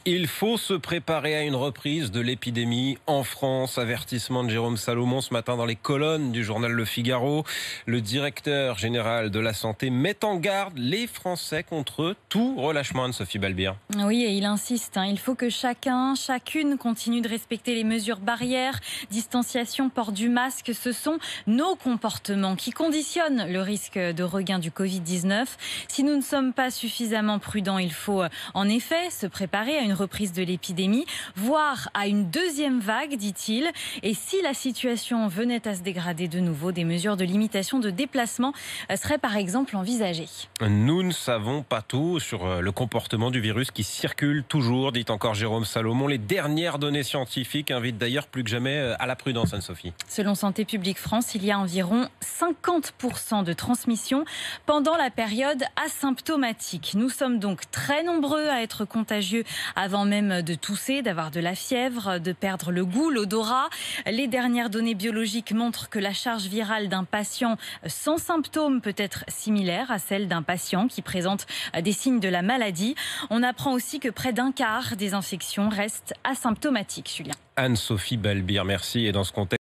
Il faut se préparer à une reprise de l'épidémie en France. Avertissement de Jérôme Salomon ce matin dans les colonnes du journal Le Figaro. Le directeur général de la santé met en garde les Français contre tout relâchement. Anne-Sophie Balbir. Oui, et il insiste, il faut que chacune continue de respecter les mesures barrières, distanciation, port du masque. Ce sont nos comportements qui conditionnent le risque de regain du Covid-19. Si nous ne sommes pas suffisamment prudents, il faut en effet se préparer à une reprise de l'épidémie, voire à une deuxième vague, dit-il. Et si la situation venait à se dégrader de nouveau, des mesures de limitation de déplacement seraient par exemple envisagées. Nous ne savons pas tout sur le comportement du virus qui circule toujours, dit encore Jérôme Salomon. Les dernières données scientifiques invitent d'ailleurs plus que jamais à la prudence, Anne-Sophie. Selon Santé publique France, il y a environ 50% de transmission pendant la période asymptomatique. Nous sommes donc très nombreux à être contagieux avant même de tousser, d'avoir de la fièvre, de perdre le goût, l'odorat. Les dernières données biologiques montrent que la charge virale d'un patient sans symptômes peut être similaire à celle d'un patient qui présente des signes de la maladie. On apprend aussi que près d'un quart des infections restent asymptomatiques, Julien. Anne-Sophie Balbir, merci. Et dans ce contexte,